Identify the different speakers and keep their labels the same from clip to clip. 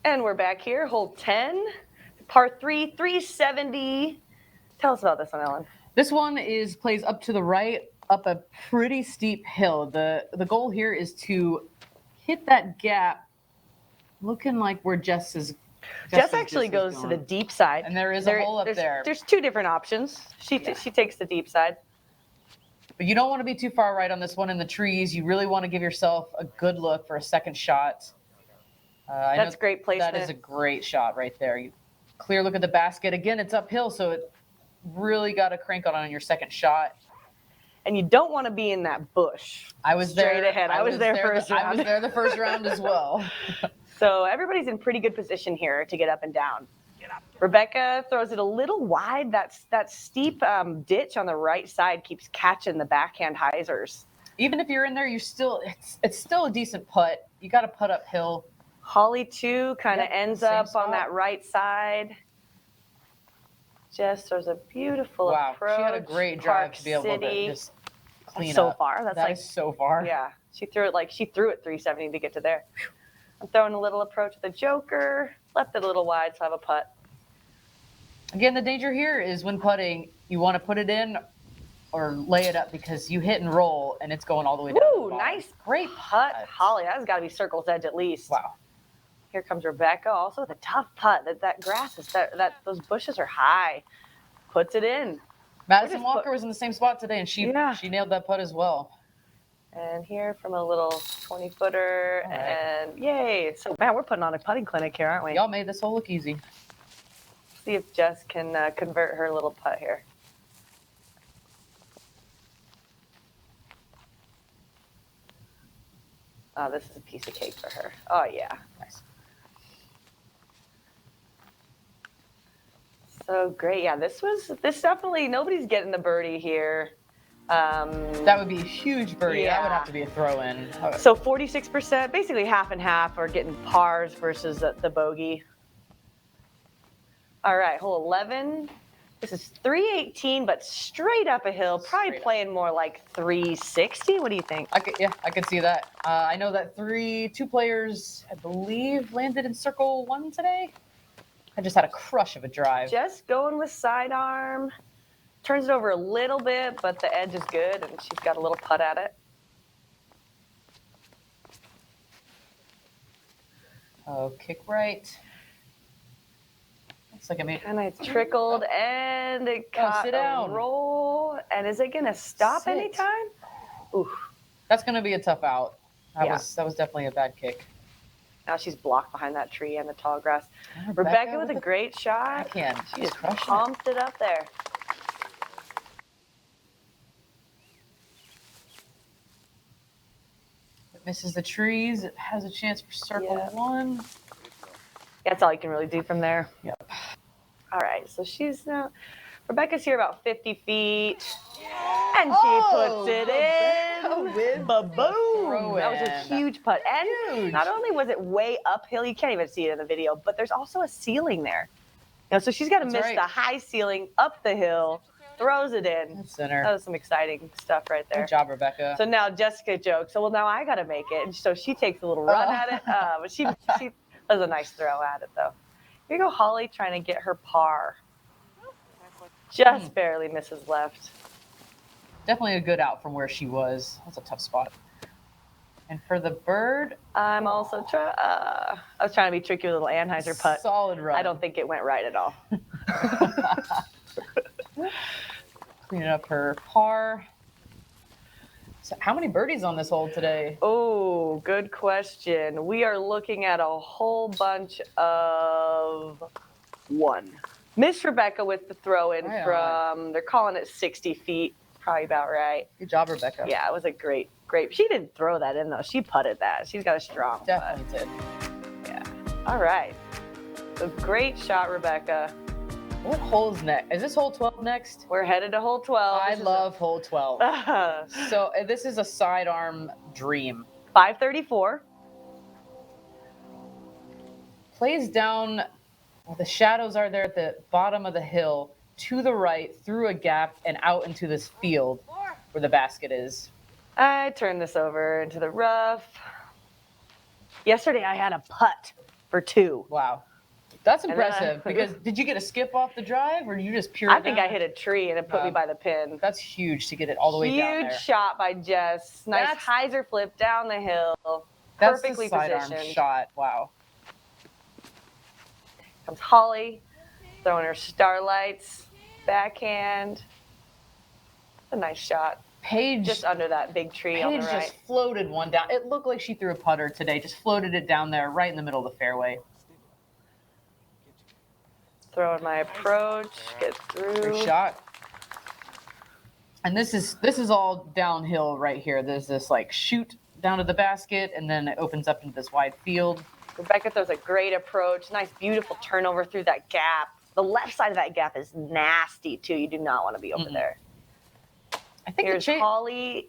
Speaker 1: And we're back here, hole 10, par 3, 370. Tell us about this one, Ellen.
Speaker 2: This one plays up to the right, up a pretty steep hill. The goal here is to hit that gap, looking like where Jess
Speaker 1: actually goes to the deep side.
Speaker 2: And there is a hole up there.
Speaker 1: There's two different options. She takes the deep side.
Speaker 2: But you don't want to be too far right on this one in the trees. You really want to give yourself a good look for a second shot.
Speaker 1: That's great placement.
Speaker 2: That is a great shot right there. You clear look at the basket. Again, it's uphill, so it really got to crank on your second shot.
Speaker 1: And you don't want to be in that bush.
Speaker 2: I was
Speaker 1: straight ahead. I was there first round.
Speaker 2: I was there the first round as well.
Speaker 1: So everybody's in pretty good position here to get up and down. Rebecca throws it a little wide. That steep ditch on the right side keeps catching the backhand hyzers.
Speaker 2: Even if you're in there, it's still a decent putt. You got to putt uphill.
Speaker 1: Holly too kind of ends up on that right side. Jess throws a beautiful approach.
Speaker 2: She had a great drive to be able to just clean
Speaker 1: so up. Far.
Speaker 2: That is so far.
Speaker 1: Yeah, she threw it 370 to get to there. I'm throwing a little approach with the joker. Left it a little wide, so I have a putt.
Speaker 2: Again, the danger here is when putting, you want to put it in or lay it up because you hit and roll and it's going all the way down.
Speaker 1: Ooh, nice. Great putt, Holly. That's got to be circle's edge at least.
Speaker 2: Wow.
Speaker 1: Here comes Rebecca, also with a tough putt. That grass is those bushes are high. Puts it in.
Speaker 2: Madison Walker was in the same spot today, and she nailed that putt as well.
Speaker 1: And here from a little 20-footer, and yay! So man, we're putting on a putting clinic here, aren't we?
Speaker 2: Y'all made this hole look easy.
Speaker 1: See if Jess can convert her little putt here. Oh, this is a piece of cake for her. Oh yeah.
Speaker 2: Nice.
Speaker 1: So great. Yeah, this definitely, nobody's getting the birdie here.
Speaker 2: That would be a huge birdie.
Speaker 1: Yeah.
Speaker 2: That would have to be a throw-in.
Speaker 1: So 46%, basically half and half, are getting pars versus the bogey. All right, hole 11. This is 318, but straight up a hill. Probably playing more like 360. What do you think?
Speaker 2: I could see that. I know that two players, I believe, landed in circle 1 today. I just had a crush of a drive.
Speaker 1: Just going with sidearm. Turns it over a little bit, but the edge is good, and she's got a little putt at it.
Speaker 2: Oh, kick right. Looks like I made.
Speaker 1: And it trickled, and it caught a roll. And is it going to stop anytime? Ooh.
Speaker 2: That's going to be a tough out. That was definitely a bad kick.
Speaker 1: Now she's blocked behind that tree and the tall grass. Rebecca with a great shot.
Speaker 2: She just
Speaker 1: pumped it up there.
Speaker 2: It misses the trees. It has a chance for circle 1.
Speaker 1: That's all you can really do from there.
Speaker 2: Yep.
Speaker 1: All right, so Rebecca's here about 50 feet. And she puts it in. Ba-boom! That was a huge putt. And not only was it way uphill, you can't even see it in the video, but there's also a ceiling there. So she's got to miss the high ceiling up the hill, throws it in.
Speaker 2: Center.
Speaker 1: That was some exciting stuff right there.
Speaker 2: Good job, Rebecca.
Speaker 1: So now Jessica jokes, so now I got to make it. And so she takes a little run at it. But she does a nice throw at it, though. Here you go, Holly, trying to get her par. Just barely misses left.
Speaker 2: Definitely a good out from where she was. That's a tough spot. And for the bird,
Speaker 1: I'm also I was trying to be tricky with a little Anheuser putt.
Speaker 2: Solid run.
Speaker 1: I don't think it went right at all.
Speaker 2: Cleaning up her par. So how many birdies on this hole today?
Speaker 1: Oh, good question. We are looking at a whole bunch of 1. Miss Rebecca with the throw-in they're calling it 60 feet. Probably about right.
Speaker 2: Good job, Rebecca.
Speaker 1: Yeah, it was a great. She didn't throw that in, though. She putted that. She's got a strong
Speaker 2: Definitely did.
Speaker 1: Yeah. All right. So great shot, Rebecca.
Speaker 2: What hole is next? Is this hole 12 next?
Speaker 1: We're headed to hole 12.
Speaker 2: I love hole 12. So this is a sidearm dream.
Speaker 1: 534.
Speaker 2: Plays down, the shadows are there at the bottom of the hill, to the right, through a gap, and out into this field where the basket is.
Speaker 1: I turned this over into the rough. Yesterday I had a putt for 2.
Speaker 2: Wow. That's
Speaker 1: And then
Speaker 2: impressive because did you get a skip off the drive or you just pure?
Speaker 1: I think I hit a tree and it put me by the pin.
Speaker 2: That's huge to get it all the way down there.
Speaker 1: Huge shot by Jess. Nice hyzer flip down the hill. Perfectly
Speaker 2: That's the sidearm
Speaker 1: positioned.
Speaker 2: shot. Wow.
Speaker 1: Comes Holly, throwing her starlights, backhand. A nice shot.
Speaker 2: Paige
Speaker 1: just under that big tree on the right.
Speaker 2: Paige just floated one down. It looked like she threw a putter today. Just floated it down there, right in the middle of the fairway.
Speaker 1: Throwing my approach, get through.
Speaker 2: Great shot. And this is all downhill right here. There's this like shoot down to the basket, and then it opens up into this wide field.
Speaker 1: Rebecca throws a great approach. Nice, beautiful turnover through that gap. The left side of that gap is nasty too. You do not want to be over there.
Speaker 2: I think
Speaker 1: here's Holly.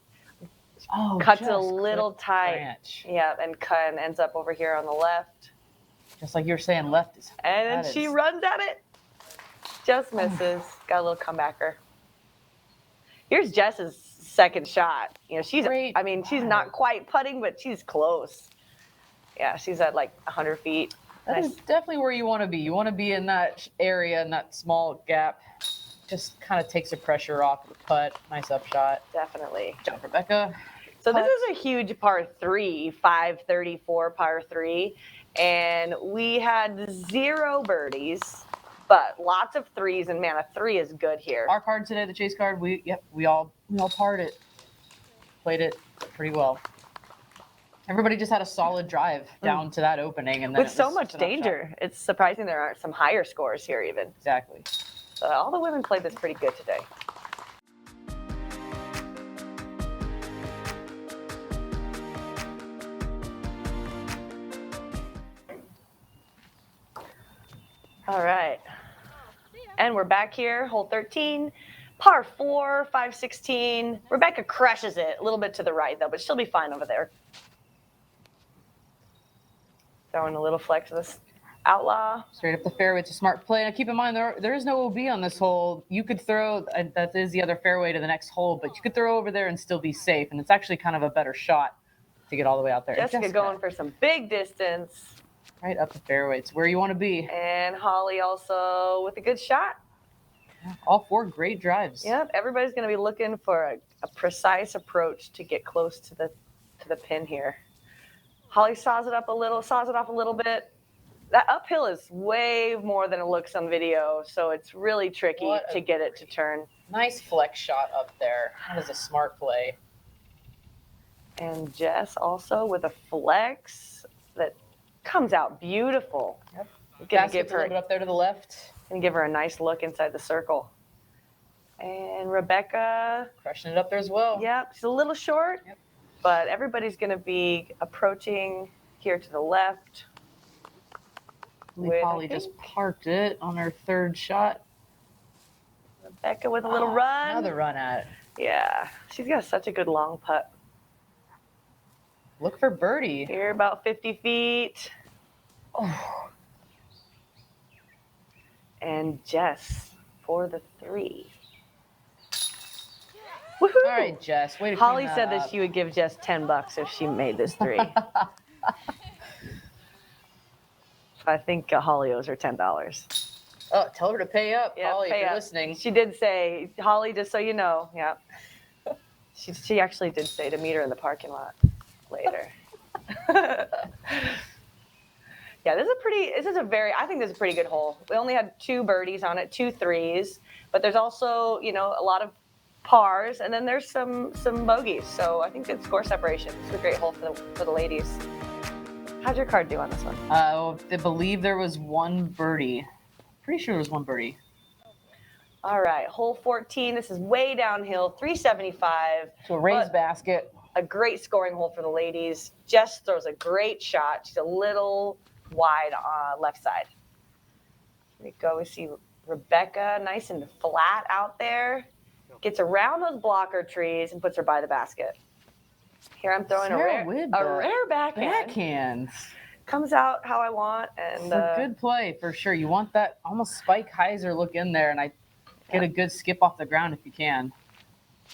Speaker 1: Cuts it a little tight.
Speaker 2: Branch.
Speaker 1: Yeah, and ends up over here on the left.
Speaker 2: Just like you were saying, left is.
Speaker 1: And then she runs at it. Just misses. Got a little comebacker. Here's Jess's second shot. You know, she's.
Speaker 2: Great.
Speaker 1: I mean, she's not quite putting, but she's close. Yeah, she's at like 100 feet.
Speaker 2: That is definitely where you want to be. You want to be in that area, in that small gap. Just kind of takes the pressure off the putt. Nice upshot.
Speaker 1: Definitely.
Speaker 2: Good job, Rebecca.
Speaker 1: So this is a huge par 3, 534 par 3. And we had 0 birdies, but lots of threes. And man, a 3 is good here.
Speaker 2: Our card today, the chase card, we all parred it. Played it pretty well. Everybody just had a solid drive down to that opening. And then
Speaker 1: with so much danger. It's surprising there aren't some higher scores here even.
Speaker 2: Exactly.
Speaker 1: So all the women played this pretty good today. All right. And we're back here, hole 13, par 4, 516. Rebecca crushes it a little bit to the right, though, but she'll be fine over there. Throwing a little flex of this outlaw.
Speaker 2: Straight up the fairway. It's a smart play. Now, keep in mind, there is no OB on this hole. You could throw, that is the other fairway to the next hole, but you could throw over there and still be safe. And it's actually kind of a better shot to get all the way out there.
Speaker 1: Jessica going for some big distance.
Speaker 2: Right up the fairway. It's where you want to be.
Speaker 1: And Holly also with a good shot.
Speaker 2: Yeah, all 4 great drives.
Speaker 1: Yep, everybody's going to be looking for a precise approach to get close to the pin here. Holly saws it off a little bit. That uphill is way more than it looks on video, so it's really tricky to get it to turn.
Speaker 2: Nice flex shot up there. That is a smart play.
Speaker 1: And Jess also with a flex that comes out beautiful.
Speaker 2: Yep.
Speaker 1: Gonna give her
Speaker 2: a little bit up there to the left.
Speaker 1: And give her a nice look inside the circle. And Rebecca.
Speaker 2: Crushing it up there as well.
Speaker 1: Yep, she's a little short, but everybody's going to be approaching here to the left.
Speaker 2: Holly just parked it on her 3rd shot.
Speaker 1: Rebecca with a little run.
Speaker 2: Another run at it.
Speaker 1: Yeah, she's got such a good long putt.
Speaker 2: Look for birdie.
Speaker 1: Here about 50 feet.
Speaker 2: Oh.
Speaker 1: And Jess for the 3. Woohoo!
Speaker 2: All right, Jess. Way to
Speaker 1: Holly
Speaker 2: clean
Speaker 1: said
Speaker 2: up.
Speaker 1: that she would give Jess $10 if she made this 3. So I think Holly owes her $10.
Speaker 2: Oh, tell her to pay up,
Speaker 1: Yeah,
Speaker 2: Holly, if you're
Speaker 1: up.
Speaker 2: listening.
Speaker 1: She did say, Holly, just so you know, yeah. She actually did say to meet her in the parking lot later. Yeah, I think this is a pretty good hole. We only had 2 birdies on it, 2 threes, but there's also, a lot of pars, and then there's some bogeys. So I think good score separation. It's a great hole for the ladies. How'd your card do on this one?
Speaker 2: I believe there was 1 birdie. Pretty sure there was 1 birdie.
Speaker 1: All right, hole 14. This is way downhill, 375.
Speaker 2: To a raised basket.
Speaker 1: A great scoring hole for the ladies. Jess throws a great shot. She's a little wide on left side. Here we go. We see Rebecca nice and flat out there. Gets around those blocker trees and puts her by the basket. Here I'm throwing a rare backhand. Comes out how I want. And
Speaker 2: It's a good play for sure. You want that almost Spike Heiser look in there, and get a good skip off the ground if you can.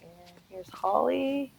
Speaker 1: And here's Holly.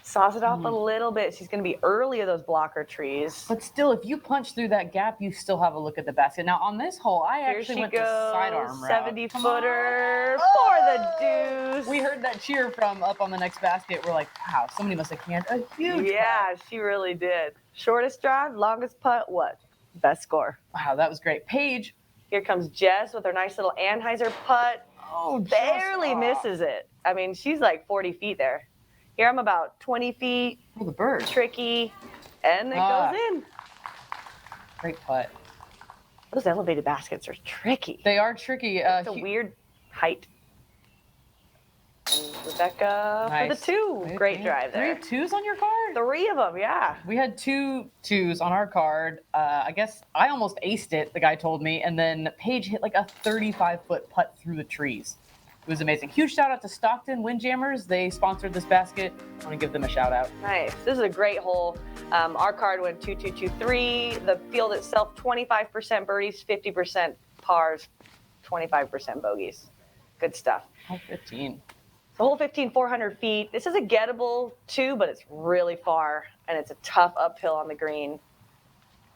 Speaker 1: Saws it off a little bit. She's going to be early of those blocker trees.
Speaker 2: But still, if you punch through that gap, you still have a look at the basket. Now, on this hole, I actually went to sidearm route.
Speaker 1: 70-footer for the deuce.
Speaker 2: We heard that cheer from up on the next basket. We're like, wow, somebody must have canned a huge
Speaker 1: putt. She really did. Shortest drive, longest putt, what? Best score.
Speaker 2: Wow, that was great. Paige.
Speaker 1: Here comes Jess with her nice little Anheuser putt.
Speaker 2: Oh,
Speaker 1: barely misses it. I mean, she's like 40 feet there. Here I'm about 20 feet.
Speaker 2: Oh, the bird.
Speaker 1: Tricky. And it goes in.
Speaker 2: Great putt.
Speaker 1: Those elevated baskets are tricky.
Speaker 2: They are tricky.
Speaker 1: It's a weird height. And Rebecca for the 2. Great drive there.
Speaker 2: 3 twos on your card?
Speaker 1: 3 of them, yeah.
Speaker 2: We had 2 twos on our card. I guess I almost aced it, the guy told me. And then Paige hit like a 35-foot putt through the trees. It was amazing. Huge shout out to Stockton Windjammers. They sponsored this basket. I want to give them a shout out.
Speaker 1: Nice. This is a great hole. Our card went 2-2-2-3. The field itself, 25% birdies, 50% pars, 25% bogeys. Good stuff.
Speaker 2: Hole 15.
Speaker 1: The hole 15, 400 feet. This is a gettable 2, but it's really far, and it's a tough uphill on the green.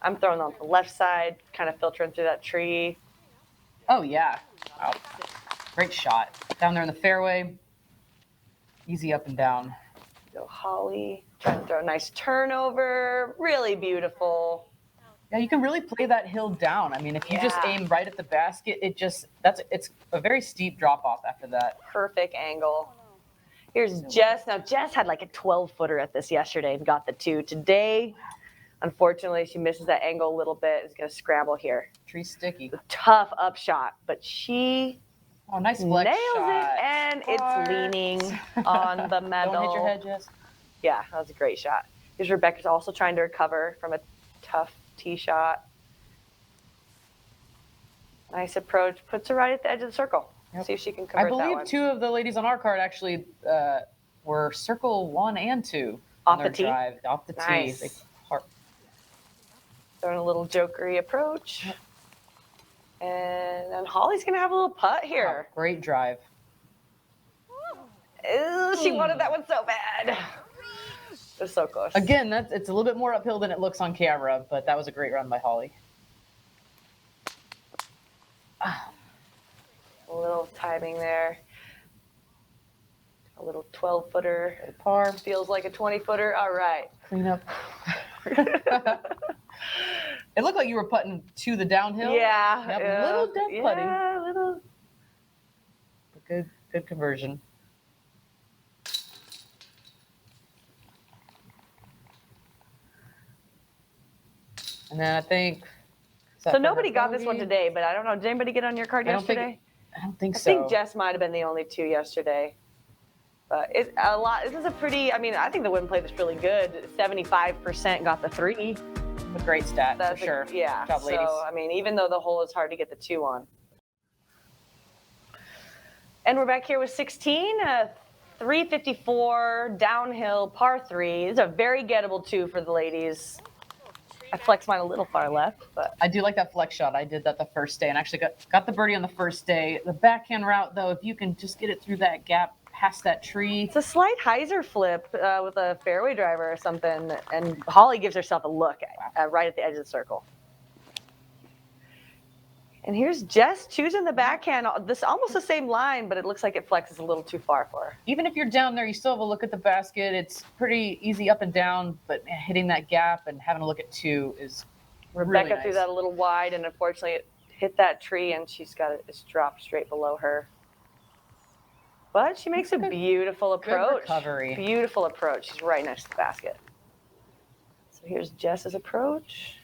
Speaker 1: I'm throwing on the left side, kind of filtering through that tree.
Speaker 2: Oh, yeah. Wow. Great shot. Down there in the fairway. Easy up and down.
Speaker 1: Go Holly. Trying to throw a nice turnover. Really beautiful.
Speaker 2: Yeah, you can really play that hill down. I mean, if you just aim right at the basket, it's a very steep drop off after that.
Speaker 1: Perfect angle. Here's Jess. Now, Jess had like a 12-footer at this yesterday and got the 2. Today, unfortunately, she misses that angle a little bit. Is going to scramble here.
Speaker 2: Tree sticky.
Speaker 1: Tough upshot, but she
Speaker 2: nice flex
Speaker 1: nails
Speaker 2: shot.
Speaker 1: it, and it's leaning on the metal.
Speaker 2: Don't hit your head, Jess.
Speaker 1: Yeah, that was a great shot. Here's Rebecca's also trying to recover from a tough tee shot. Nice approach. Puts her right at the edge of the circle. Yep. See if she can convert that one.
Speaker 2: I believe 2 of the ladies on our card actually were circle 1 and 2
Speaker 1: off the tee.
Speaker 2: Drive, off the tee.
Speaker 1: Throwing a little jokery approach. Yep. And then Holly's going to have a little putt here.
Speaker 2: Wow, great drive.
Speaker 1: Ooh, she wanted that one so bad. It was so close.
Speaker 2: Again, it's a little bit more uphill than it looks on camera, but that was a great run by Holly.
Speaker 1: A little timing there. A little 12-footer.
Speaker 2: Par.
Speaker 1: Feels like a 20-footer. All right.
Speaker 2: Clean up. It looked like you were putting to the downhill.
Speaker 1: Yeah.
Speaker 2: Yep, a little death putting.
Speaker 1: Yeah, a little.
Speaker 2: Good conversion. And then I think.
Speaker 1: So nobody got this one today, but I don't know. Did anybody get on your card yesterday?
Speaker 2: I don't think so.
Speaker 1: I think Jess might have been the only 2 yesterday. But it's a lot. This is a pretty. I mean, I think the win play was really good. 75% got the 3.
Speaker 2: A great stat, for sure.
Speaker 1: Yeah.
Speaker 2: Good job, ladies.
Speaker 1: So, I mean, even though the hole is hard to get the 2 on. And we're back here with 16, 354 downhill par 3. It's a very gettable 2 for the ladies. I flexed mine a little far left, but
Speaker 2: I do like that flex shot. I did that the first day and actually got the birdie on the first day. The backhand route, though, if you can just get it through that gap past that tree.
Speaker 1: It's a slight hyzer flip with a fairway driver or something, and Holly gives herself a look right at the edge of the circle. And here's Jess choosing the backhand. This almost the same line, but it looks like it flexes a little too far for her.
Speaker 2: Even if you're down there, you still have a look at the basket. It's pretty easy up and down, but hitting that gap and having a look at 2 is
Speaker 1: Rebecca
Speaker 2: really nice.
Speaker 1: threw that a little wide, and unfortunately it hit that tree, and it's dropped straight below her. But she makes a beautiful approach.
Speaker 2: Good recovery.
Speaker 1: Beautiful approach. She's right next to the basket. So here's Jess's approach.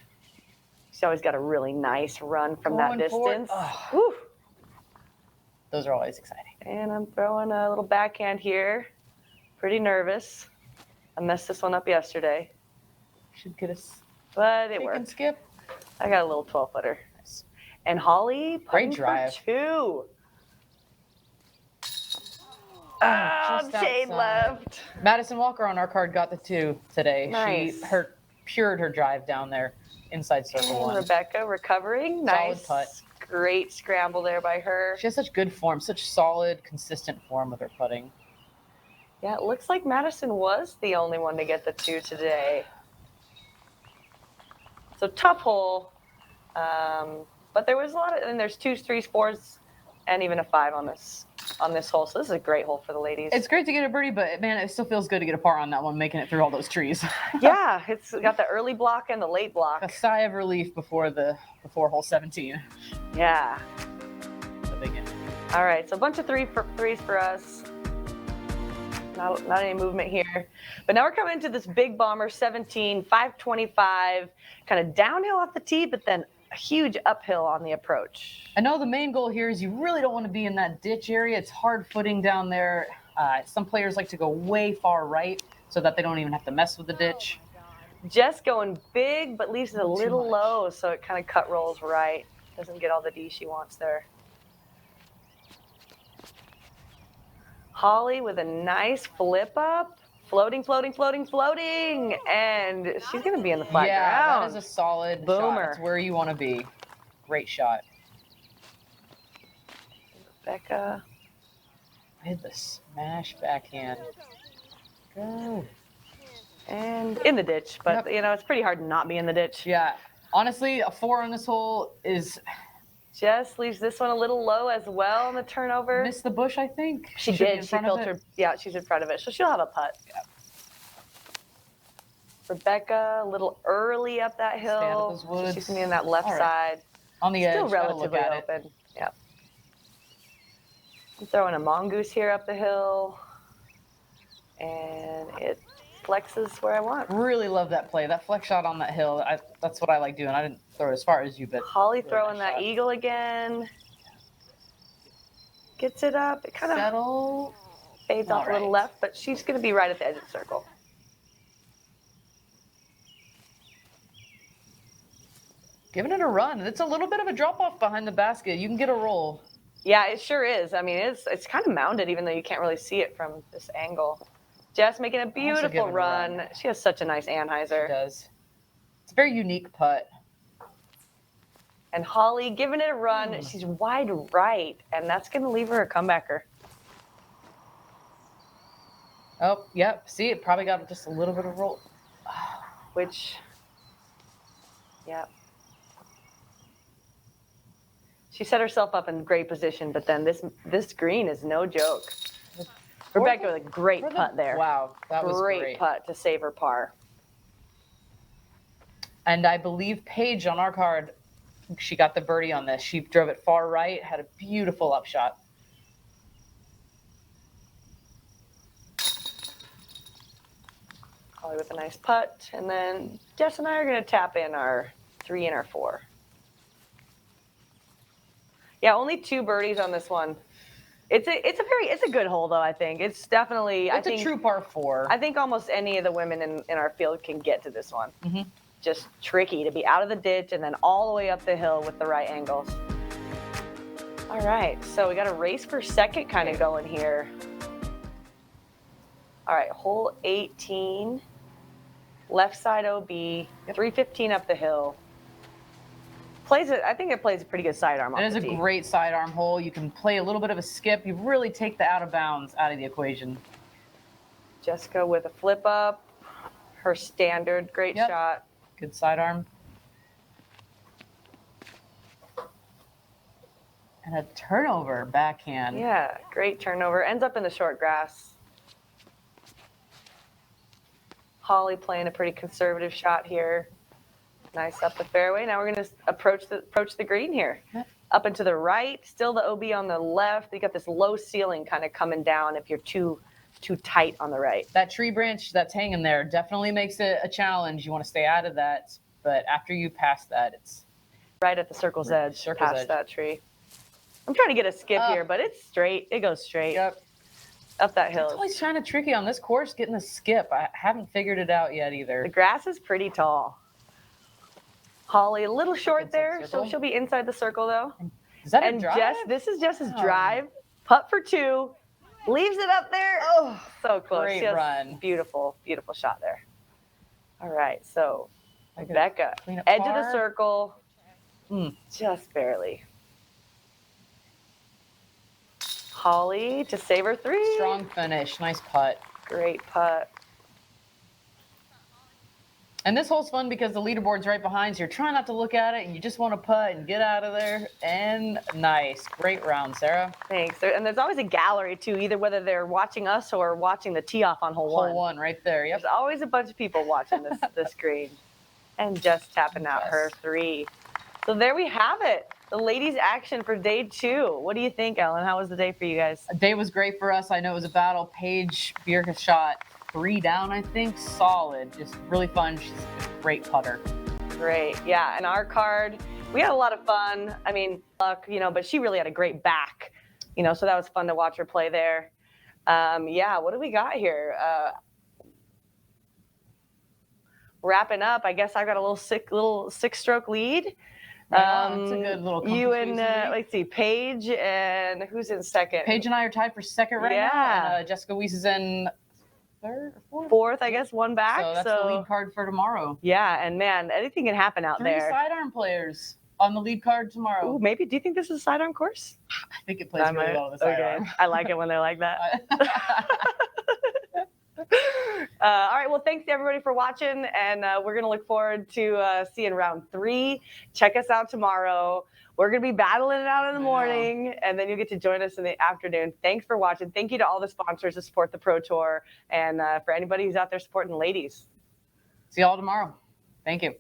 Speaker 1: She's always got a really nice run from that distance.
Speaker 2: Oh. Those are always exciting.
Speaker 1: And I'm throwing a little backhand here. Pretty nervous. I messed this one up yesterday.
Speaker 2: Should get us.
Speaker 1: But it worked.
Speaker 2: Skip.
Speaker 1: I got a little 12-footer. Nice. And Holly,
Speaker 2: great drive.
Speaker 1: For 2. Oh, shade left.
Speaker 2: Madison Walker on our card got the 2 today.
Speaker 1: Nice.
Speaker 2: She pured her drive down there inside circle 1.
Speaker 1: Rebecca recovering. Nice.
Speaker 2: Solid putt.
Speaker 1: Great scramble there by her.
Speaker 2: She has such good form, such solid, consistent form with her putting.
Speaker 1: Yeah, it looks like Madison was the only one to get the 2 today. So tough hole. But there was a lot of, and there's 2s, 3s, 4s, and even a 5 on this hole. So this is a great hole for the ladies.
Speaker 2: It's great to get a birdie, but man, it still feels good to get a par on that one, making it through all those trees.
Speaker 1: Yeah, it's got the early block and the late block.
Speaker 2: A sigh of relief before hole 17.
Speaker 1: Yeah.
Speaker 2: The big end.
Speaker 1: All right, so a bunch of threes for us. Not any movement here. But now we're coming into this big bomber, 17, 525, kind of downhill off the tee, but then a huge uphill on the approach.
Speaker 2: I know the main goal here is you really don't want to be in that ditch area. It's hard footing down there. Some players like to go way far right so that they don't even have to mess with the ditch.
Speaker 1: Jess going big, but leaves it a little low, so it kind of cut rolls right. Doesn't get all the D she wants there. Holly with a nice flip up. Floating, floating, floating, floating. And she's going to be in the flat ground.
Speaker 2: Yeah, that is a solid
Speaker 1: boomer.
Speaker 2: Shot. That's where you want to be. Great shot.
Speaker 1: Becca.
Speaker 2: With the smash backhand. Go.
Speaker 1: And in the ditch, but
Speaker 2: Yep.
Speaker 1: you know, it's pretty hard to not be in the ditch.
Speaker 2: Yeah. Honestly, a 4 on this hole is...
Speaker 1: Jess leaves this one a little low as well on the turnover.
Speaker 2: Missed the bush, I think.
Speaker 1: She did. She filtered. Yeah, she's in front of it. So she'll have a putt.
Speaker 2: Yeah.
Speaker 1: Rebecca, a little early up that hill.
Speaker 2: Stand at those woods.
Speaker 1: So she's going to be on that left side.
Speaker 2: On the edge.
Speaker 1: Still relatively open. Yeah. I'm throwing a mongoose here up the hill. And it flexes where I want.
Speaker 2: Really love that play. That flex shot on that hill. That's what I like doing. I didn't throw it as far as you, but
Speaker 1: Holly
Speaker 2: really
Speaker 1: throwing
Speaker 2: nice
Speaker 1: that
Speaker 2: shot.
Speaker 1: eagle again. Gets it up. It kind of
Speaker 2: settle.
Speaker 1: fades off a little left, but she's going to be right at the edge of the circle.
Speaker 2: Giving it a run. It's a little bit of a drop off behind the basket. You can get a roll.
Speaker 1: Yeah, it sure is. I mean, it's kind of mounded, even though you can't really see it from this angle. Jess making a beautiful run. She has such a nice Anheuser.
Speaker 2: She does. It's a very unique putt.
Speaker 1: And Holly giving it a run. She's wide right, and that's going to leave her a comebacker.
Speaker 2: Oh, yep. See, it probably got just a little bit of roll.
Speaker 1: Which, yeah. She set herself up in great position, but then this green is no joke. Rebecca with a great putt there.
Speaker 2: Wow, that was great.
Speaker 1: Great putt to save her par.
Speaker 2: And I believe Paige on our card, she got the birdie on this. She drove it far right, had a beautiful upshot.
Speaker 1: Holly with a nice putt, and then Jess and I are going to tap in our 3 and our 4. Yeah, only 2 birdies on this one. It's a good hole though. I think it's definitely.
Speaker 2: It's a true par 4.
Speaker 1: I think almost any of the women in our field can get to this one.
Speaker 2: Mm-hmm.
Speaker 1: Just tricky to be out of the ditch and then all the way up the hill with the right angles. All right, so we got a race for second kind of going here. All right, hole 18, left side OB, 315 up the hill. I think it plays a pretty good sidearm off the tee.
Speaker 2: It is a great sidearm hole. You can play a little bit of a skip. You really take the out of bounds out of the equation.
Speaker 1: Jessica with a flip up, her standard, great shot.
Speaker 2: Good sidearm. And a turnover backhand.
Speaker 1: Yeah, great turnover. Ends up in the short grass. Holly playing a pretty conservative shot here. Nice up the fairway. Now we're going to approach the green here. Up and to the right, still the OB on the left. You got this low ceiling kind of coming down if you're too tight on the right.
Speaker 2: That tree branch that's hanging there definitely makes it a challenge. You want to stay out of that, but after you pass that, it's
Speaker 1: right at the circle's edge, past that tree. I'm trying to get a skip here, but it's straight. It goes straight.
Speaker 2: Yep.
Speaker 1: Up that hill.
Speaker 2: It's always kind of tricky on this course getting the skip. I haven't figured it out yet either.
Speaker 1: The grass is pretty tall. Holly a little short there, so she'll be inside the circle though.
Speaker 2: Is that a drive?
Speaker 1: This is Jess's drive. Putt for 2. Leaves it up there. Oh, so close.
Speaker 2: Great run.
Speaker 1: Beautiful, beautiful shot there. All right, so Rebecca, edge of the circle, just barely. Holly to save her 3.
Speaker 2: Strong finish. Nice putt.
Speaker 1: Great putt.
Speaker 2: And this hole's fun because the leaderboard's right behind, so you're trying not to look at it, and you just want to putt and get out of there. And nice. Great round, Sarah.
Speaker 1: Thanks. And there's always a gallery, too, either whether they're watching us or watching the tee-off on hole 1.
Speaker 2: Hole 1 right there, yep.
Speaker 1: There's always a bunch of people watching this green. And just tapping out her 3. So there we have it. The ladies' action for day 2. What do you think, Ellen? How was the day for you guys?
Speaker 2: The day was great for us. I know it was a battle. Paige Bierka shot 3 down, I think. Solid. Just really fun. She's a great putter.
Speaker 1: Great. Yeah. And our card, we had a lot of fun. I mean, luck, but she really had a great back, so that was fun to watch her play there. Yeah. What do we got here? Wrapping up, I guess I got a little 6-stroke lead.
Speaker 2: It's a good little
Speaker 1: you and let's see, Paige and who's in second?
Speaker 2: Paige and I are tied for second right now. And Jessica Weese is in third or
Speaker 1: fourth, I guess, one back.
Speaker 2: So that's the lead card for tomorrow.
Speaker 1: Yeah, and man, anything can happen out
Speaker 2: 3
Speaker 1: there.
Speaker 2: 3 sidearm players on the lead card tomorrow.
Speaker 1: Ooh, maybe. Do you think this is a sidearm course?
Speaker 2: I think it plays really well on the sidearm.
Speaker 1: Okay. I like it when they're like that. All right. Well, thanks to everybody for watching, and we're going to look forward to seeing round 3. Check us out tomorrow. We're going to be battling it out in the morning, and then you'll get to join us in the afternoon. Thanks for watching. Thank you to all the sponsors that support the Pro Tour, and for anybody who's out there supporting the ladies.
Speaker 2: See you all tomorrow. Thank you.